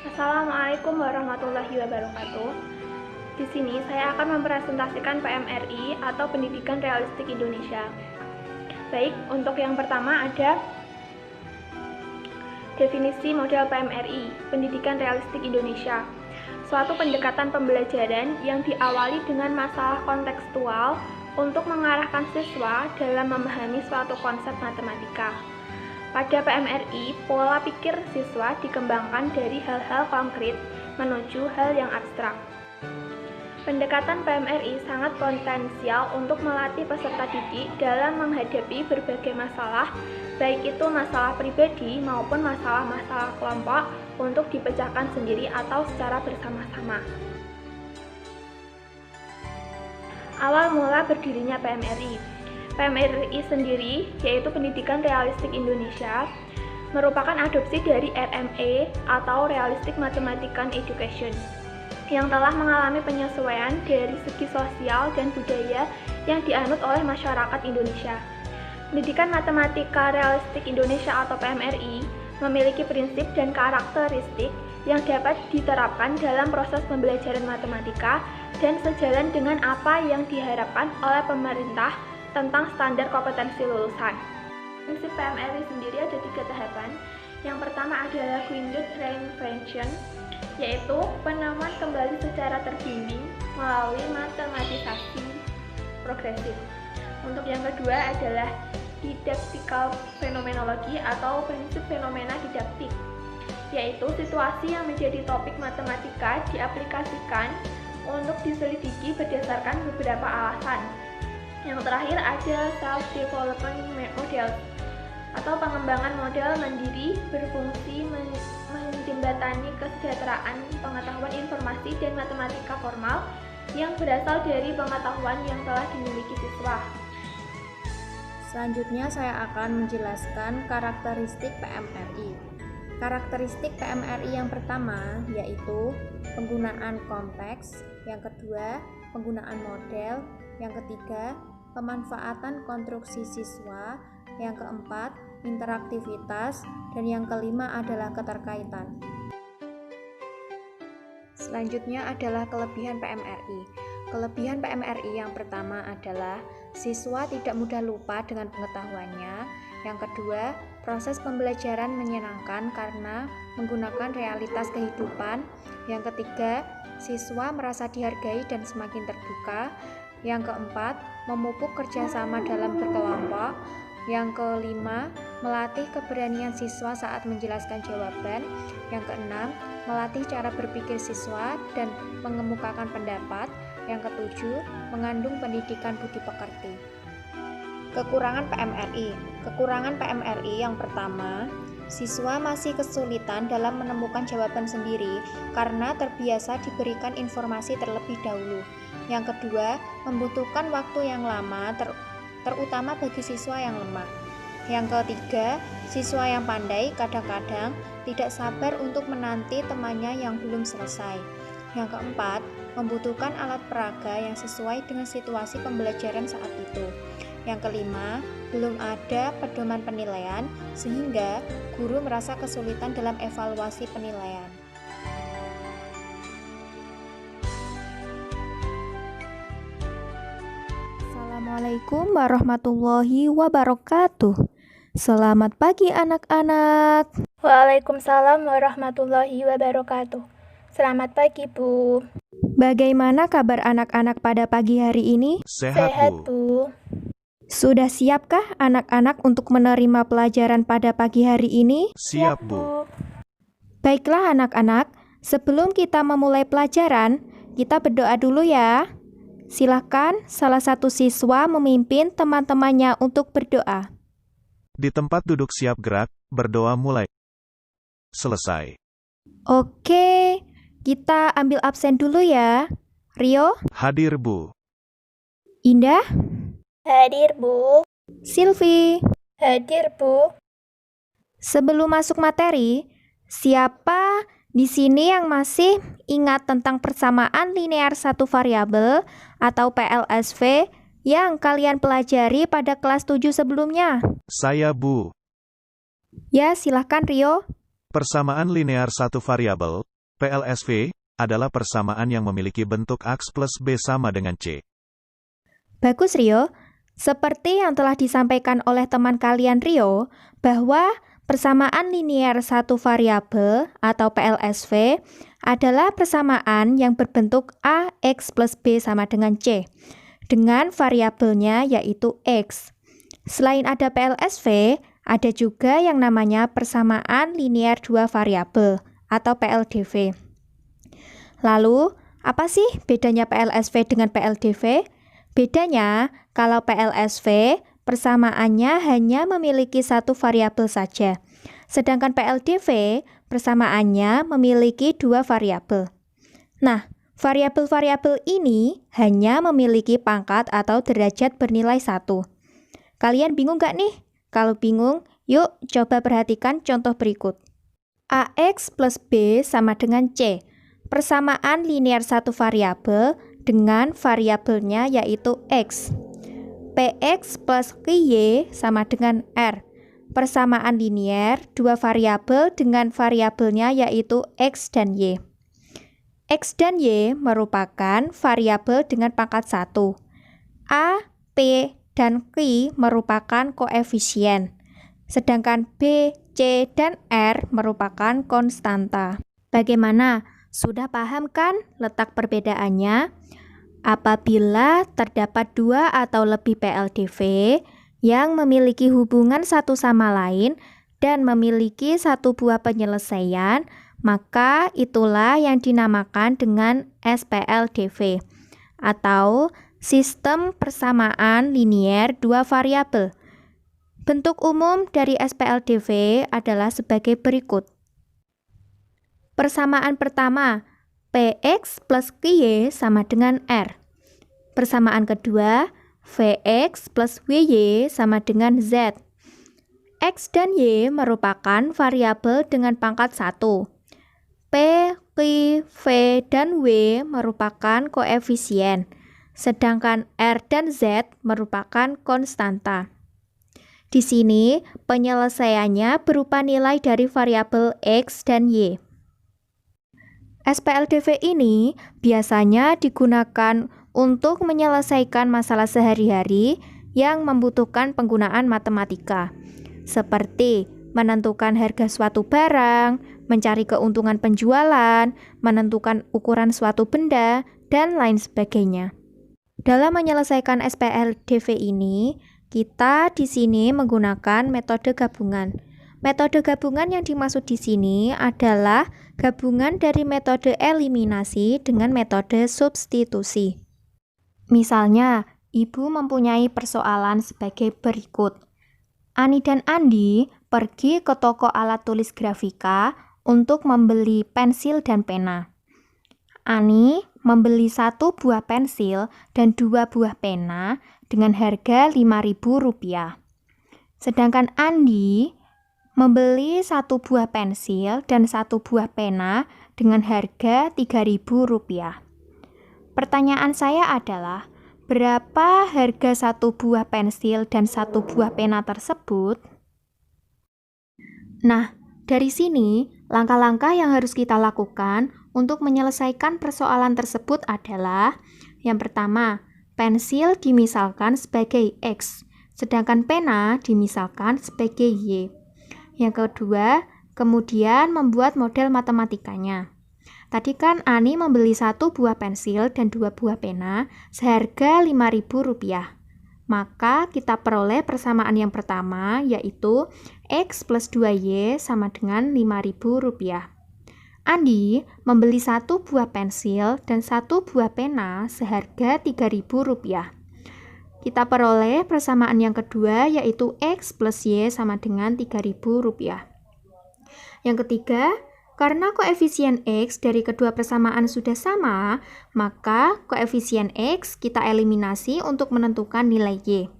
Assalamualaikum warahmatullahi wabarakatuh. Di sini saya akan mempresentasikan PMRI atau Pendidikan Realistik Indonesia. Baik, untuk yang pertama ada definisi model PMRI, Pendidikan Realistik Indonesia. Suatu pendekatan pembelajaran yang diawali dengan masalah kontekstual untuk mengarahkan siswa dalam memahami suatu konsep matematika. Pada PMRI, pola pikir siswa dikembangkan dari hal-hal konkret menuju hal yang abstrak. Pendekatan PMRI sangat potensial untuk melatih peserta didik dalam menghadapi berbagai masalah, baik itu masalah pribadi maupun masalah-masalah kelompok untuk dipecahkan sendiri atau secara bersama-sama. Awal mula berdirinya PMRI. PMRI sendiri, yaitu Pendidikan Realistik Indonesia, merupakan adopsi dari RME atau Realistic Mathematical Education, yang telah mengalami penyesuaian dari segi sosial dan budaya yang dianut oleh masyarakat Indonesia. Pendidikan Matematika Realistik Indonesia atau PMRI memiliki prinsip dan karakteristik yang dapat diterapkan dalam proses pembelajaran matematika dan sejalan dengan apa yang diharapkan oleh pemerintah tentang standar kompetensi lulusan. Prinsip PMRI sendiri ada 3 tahapan. Yang pertama adalah grounded reinvention, yaitu penemuan kembali secara terbimbing melalui matematisasi progresif. Untuk yang kedua adalah didactical phenomenology atau prinsip fenomena didaktik, yaitu situasi yang menjadi topik matematika diaplikasikan untuk diselidiki berdasarkan beberapa alasan. Yang terakhir ada self-development model atau pengembangan model mandiri berfungsi menjembatani kesejahteraan pengetahuan informasi dan matematika formal yang berasal dari pengetahuan yang telah dimiliki siswa. Selanjutnya saya akan menjelaskan karakteristik PMRI. Karakteristik PMRI yang pertama yaitu penggunaan konteks, yang kedua penggunaan model, yang ketiga pemanfaatan konstruksi siswa, yang keempat interaktivitas, dan yang kelima adalah keterkaitan. Selanjutnya adalah kelebihan PMRI. Kelebihan PMRI yang pertama adalah siswa tidak mudah lupa dengan pengetahuannya. Yang kedua, proses pembelajaran menyenangkan karena menggunakan realitas kehidupan. Yang ketiga, siswa merasa dihargai dan semakin terbuka. Yang keempat, memupuk kerjasama dalam berkelompok. Yang kelima, melatih keberanian siswa saat menjelaskan jawaban. Yang keenam, melatih cara berpikir siswa dan mengemukakan pendapat. Yang ketujuh, mengandung pendidikan budi pekerti. Kekurangan PMRI. Kekurangan PMRI yang pertama, siswa masih kesulitan dalam menemukan jawaban sendiri karena terbiasa diberikan informasi terlebih dahulu. Yang kedua, membutuhkan waktu yang lama terutama bagi siswa yang lemah. Yang ketiga, siswa yang pandai kadang-kadang tidak sabar untuk menanti temannya yang belum selesai. Yang keempat, membutuhkan alat peraga yang sesuai dengan situasi pembelajaran saat itu. Yang kelima, belum ada pedoman penilaian sehingga guru merasa kesulitan dalam evaluasi penilaian. Assalamualaikum warahmatullahi wabarakatuh. Selamat pagi anak-anak. Waalaikumsalam warahmatullahi wabarakatuh. Selamat pagi, Bu. Bagaimana kabar anak-anak pada pagi hari ini? Sehat, Bu. Sudah siapkah anak-anak untuk menerima pelajaran pada pagi hari ini? Siap, Bu. Baiklah anak-anak, sebelum kita memulai pelajaran, kita berdoa dulu ya. Silakan salah satu siswa memimpin teman-temannya untuk berdoa. Di tempat duduk siap gerak, berdoa mulai. Selesai. Oke, kita ambil absen dulu ya. Rio, Hadir, Bu. Indah, Hadir, Bu. Silvi. Hadir, Bu. Sebelum masuk materi, siapa di sini yang masih ingat tentang persamaan linear satu variabel atau PLSV yang kalian pelajari pada kelas 7 sebelumnya? Saya, Bu. Ya, silahkan Rio. Persamaan linear satu variabel PLSV adalah persamaan yang memiliki bentuk X plus B sama dengan C. Bagus Rio, seperti yang telah disampaikan oleh teman kalian Rio, bahwa persamaan linear satu variabel atau PLSV adalah persamaan yang berbentuk AX plus B sama dengan C, dengan variabelnya yaitu X. Selain ada PLSV, ada juga yang namanya persamaan linear dua variabel atau PLDV. Lalu, apa sih bedanya PLSV dengan PLDV? Bedanya, kalau PLSV, persamaannya hanya memiliki satu variabel saja. Sedangkan PLDV, persamaannya memiliki dua variabel. Nah, variabel-variabel ini hanya memiliki pangkat atau derajat bernilai 1. Kalian bingung gak nih? Kalau bingung, yuk coba perhatikan contoh berikut. AX plus B sama dengan C. Persamaan linear satu variabel dengan variabelnya yaitu X. PX plus QY sama dengan R. Persamaan linear dua variabel dengan variabelnya yaitu X dan Y. X dan Y merupakan variabel dengan pangkat 1. A, P, dan Q merupakan koefisien. Sedangkan B, C, dan R merupakan konstanta. Bagaimana? Sudah paham kan letak perbedaannya? Apabila terdapat dua atau lebih PLDV yang memiliki hubungan satu sama lain dan memiliki satu buah penyelesaian, maka itulah yang dinamakan dengan SPLDV atau sistem persamaan linear dua variabel. Bentuk umum dari SPLDV adalah sebagai berikut. Persamaan pertama, PX plus QY sama dengan R. Persamaan kedua, VX plus WY sama dengan Z. X dan Y merupakan variabel dengan pangkat 1. P, Q, V, dan W merupakan koefisien, sedangkan R dan Z merupakan konstanta. Di sini, penyelesaiannya berupa nilai dari variabel X dan Y. SPLDV ini biasanya digunakan untuk menyelesaikan masalah sehari-hari yang membutuhkan penggunaan matematika, seperti menentukan harga suatu barang, mencari keuntungan penjualan, menentukan ukuran suatu benda, dan lain sebagainya. Dalam menyelesaikan SPLDV ini, kita di sini menggunakan metode gabungan. Metode gabungan yang dimaksud di sini adalah gabungan dari metode eliminasi dengan metode substitusi. Misalnya, Ibu mempunyai persoalan sebagai berikut. Ani dan Andi pergi ke toko alat tulis grafika untuk membeli pensil dan pena. Ani membeli 1 buah pensil dan 2 buah pena dengan harga Rp5.000. Sedangkan Andi membeli 1 buah pensil dan 1 buah pena dengan harga Rp3.000. Pertanyaan saya adalah, berapa harga 1 buah pensil dan 1 buah pena tersebut? Nah, dari sini, langkah-langkah yang harus kita lakukan untuk menyelesaikan persoalan tersebut adalah, yang pertama, pensil dimisalkan sebagai X, sedangkan pena dimisalkan sebagai Y. Yang kedua, kemudian membuat model matematikanya. Tadi kan Ani membeli 1 buah pensil dan 2 buah pena seharga Rp5.000. Maka kita peroleh persamaan yang pertama, yaitu X plus 2Y sama dengan Rp5.000. Andi membeli 1 buah pensil dan 1 buah pena seharga Rp3.000. Kita peroleh persamaan yang kedua, yaitu X plus Y sama dengan Rp3.000. Yang ketiga, karena koefisien X dari kedua persamaan sudah sama, maka koefisien X kita eliminasi untuk menentukan nilai Y.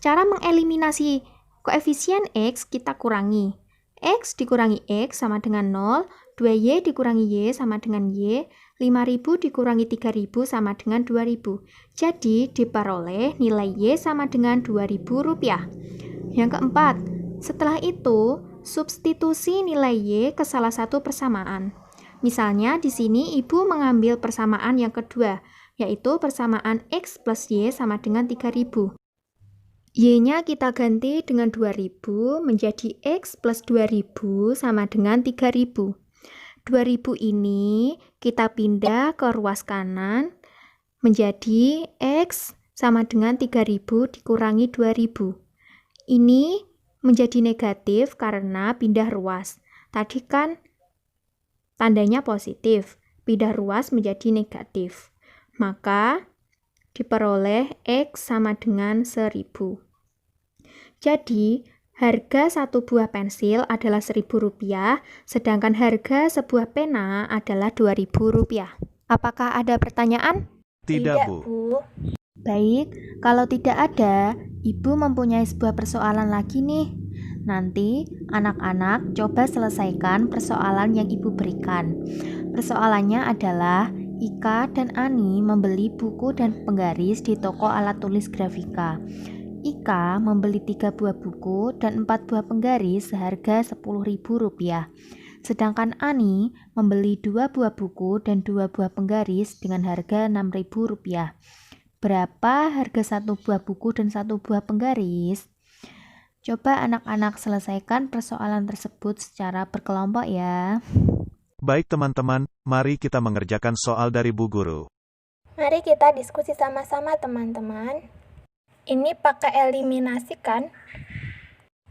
Cara mengeliminasi koefisien X kita kurangi. X dikurangi X sama dengan 0, 2Y dikurangi Y sama dengan Y, 5.000 dikurangi 3.000 sama dengan 2.000. Jadi diperoleh nilai Y sama dengan Rp2.000. Yang keempat, setelah itu substitusi nilai Y ke salah satu persamaan. Misalnya di sini Ibu mengambil persamaan yang kedua, yaitu persamaan X plus Y sama dengan 3000. Y-nya kita ganti dengan 2000 menjadi X plus 2000 sama dengan 3000. 2000 ini kita pindah ke ruas kanan menjadi X sama dengan 3000 dikurangi 2000. Ini menjadi negatif karena pindah ruas. Tadi kan tandanya positif, pindah ruas menjadi negatif. Maka diperoleh X sama dengan 1000. Jadi, harga satu buah pensil adalah Rp1.000, sedangkan harga sebuah pena adalah Rp2.000. Apakah ada pertanyaan? Tidak, Bu. Baik, kalau tidak ada, Ibu mempunyai sebuah persoalan lagi nih. Nanti, anak-anak coba selesaikan persoalan yang Ibu berikan. Persoalannya adalah, Ika dan Ani membeli buku dan penggaris di toko alat tulis grafika. Ika membeli 3 buah buku dan 4 buah penggaris seharga Rp10.000. Sedangkan Ani membeli 2 buah buku dan 2 buah penggaris dengan harga Rp6.000. Berapa harga satu buah buku dan satu buah penggaris? Coba anak-anak selesaikan persoalan tersebut secara berkelompok ya. Baik teman-teman, mari kita mengerjakan soal dari Bu Guru. Mari kita diskusi sama-sama teman-teman. Ini pakai eliminasi kan?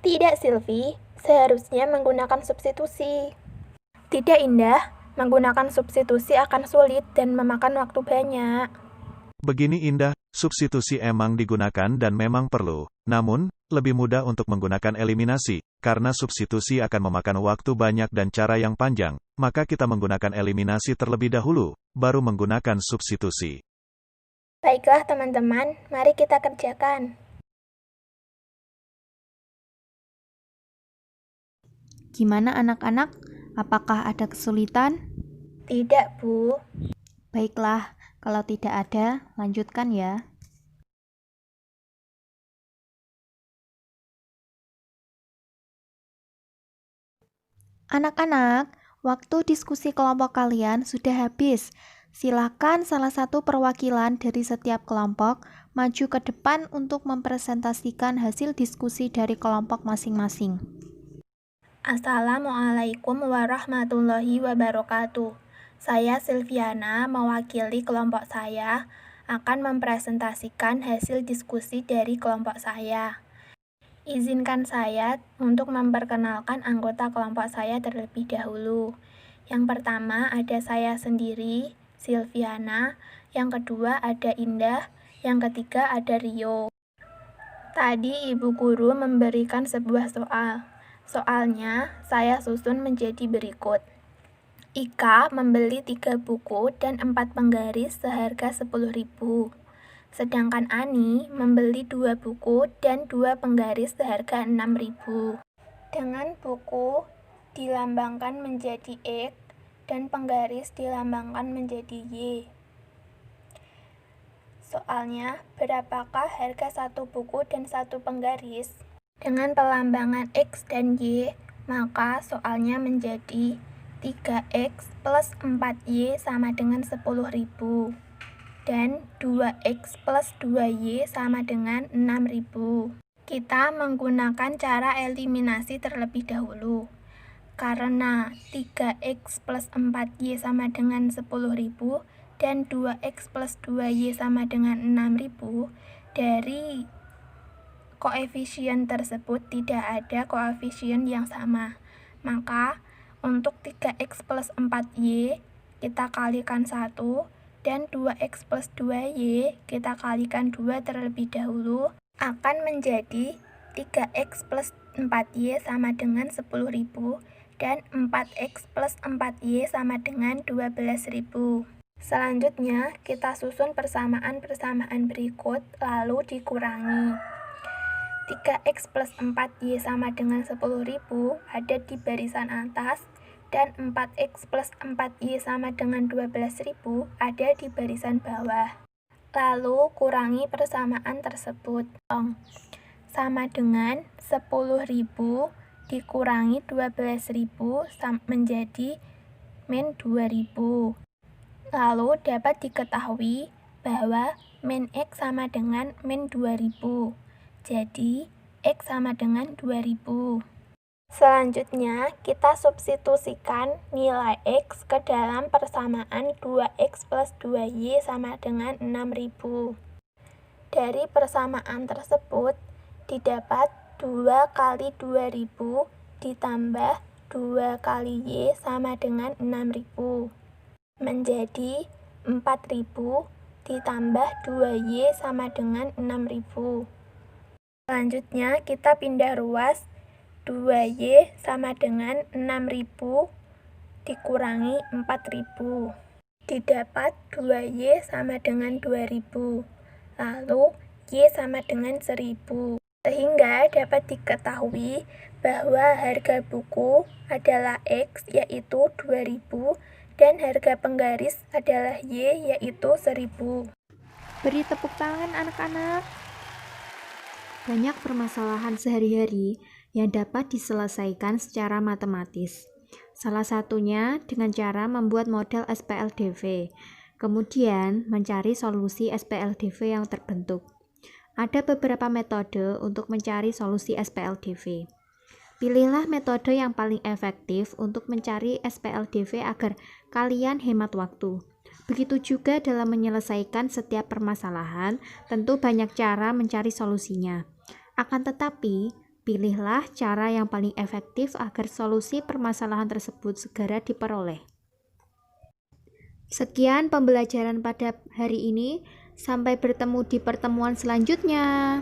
Tidak, Silvi. Seharusnya menggunakan substitusi. Tidak, Indah. Menggunakan substitusi akan sulit dan memakan waktu banyak. Begini Indah, substitusi emang digunakan dan memang perlu. Namun, lebih mudah untuk menggunakan eliminasi, karena substitusi akan memakan waktu banyak dan cara yang panjang. Maka kita menggunakan eliminasi terlebih dahulu, baru menggunakan substitusi. Baiklah teman-teman, mari kita kerjakan. Gimana anak-anak? Apakah ada kesulitan? Tidak, Bu. Baiklah, kalau tidak ada, lanjutkan ya. Anak-anak, waktu diskusi kelompok kalian sudah habis. Silakan salah satu perwakilan dari setiap kelompok maju ke depan untuk mempresentasikan hasil diskusi dari kelompok masing-masing. Assalamualaikum warahmatullahi wabarakatuh. Saya Silviana, mewakili kelompok saya, akan mempresentasikan hasil diskusi dari kelompok saya. Izinkan saya untuk memperkenalkan anggota kelompok saya terlebih dahulu. Yang pertama ada saya sendiri, Silviana. Yang kedua ada Indah. Yang ketiga ada Rio. Tadi Ibu Guru memberikan sebuah soal. Soalnya saya susun menjadi berikut. Ika membeli 3 buku dan 4 penggaris seharga Rp10.000. Sedangkan Ani membeli 2 buku dan 2 penggaris seharga Rp6.000. Dengan buku dilambangkan menjadi X dan penggaris dilambangkan menjadi Y. Soalnya, berapakah harga satu buku dan satu penggaris? Dengan pelambangan X dan Y, maka soalnya menjadi 3X plus 4Y sama dengan Rp10.000. Dan 2X plus 2Y sama dengan Rp6.000. Kita menggunakan cara eliminasi terlebih dahulu. Karena 3X plus 4Y sama dengan Rp10.000 dan 2X plus 2Y sama dengan Rp6.000, dari koefisien tersebut tidak ada koefisien yang sama. Maka untuk 3X plus 4Y kita kalikan 1 dan 2X plus 2Y kita kalikan 2 terlebih dahulu, akan menjadi 3X plus 4Y sama dengan Rp10.000 dan 4X plus 4Y sama dengan Rp12.000. Selanjutnya, kita susun persamaan-persamaan berikut lalu dikurangi. 3X plus 4Y sama dengan Rp10.000 ada di barisan atas, dan 4X plus 4Y sama dengan Rp12.000 ada di barisan bawah. Lalu kurangi persamaan tersebut. Sama dengan Rp10.000 dikurangi Rp12.000 menjadi min 2000. Lalu dapat diketahui bahwa min X sama dengan min 2000. Jadi, X sama dengan 2000. Selanjutnya, kita substitusikan nilai X ke dalam persamaan 2X plus 2Y sama dengan 6000. Dari persamaan tersebut, didapat 2 kali 2000 ditambah 2 kali Y sama dengan 6000. Menjadi 4000 ditambah 2Y sama dengan 6000. Selanjutnya, kita pindah ruas. 2Y sama dengan 6000 dikurangi 4000. Didapat 2Y sama dengan 2000. Lalu Y sama dengan 1000. Sehingga dapat diketahui bahwa harga buku adalah X yaitu 2000 dan harga penggaris adalah Y yaitu 1000. Beri tepuk tangan anak-anak. Banyak permasalahan sehari-hari yang dapat diselesaikan secara matematis. Salah satunya dengan cara membuat model SPLDV, kemudian mencari solusi SPLDV yang terbentuk. Ada beberapa metode untuk mencari solusi SPLDV. Pilihlah metode yang paling efektif untuk mencari SPLDV agar kalian hemat waktu. Begitu juga dalam menyelesaikan setiap permasalahan, tentu banyak cara mencari solusinya. Akan tetapi, pilihlah cara yang paling efektif agar solusi permasalahan tersebut segera diperoleh. Sekian pembelajaran pada hari ini. Sampai bertemu di pertemuan selanjutnya.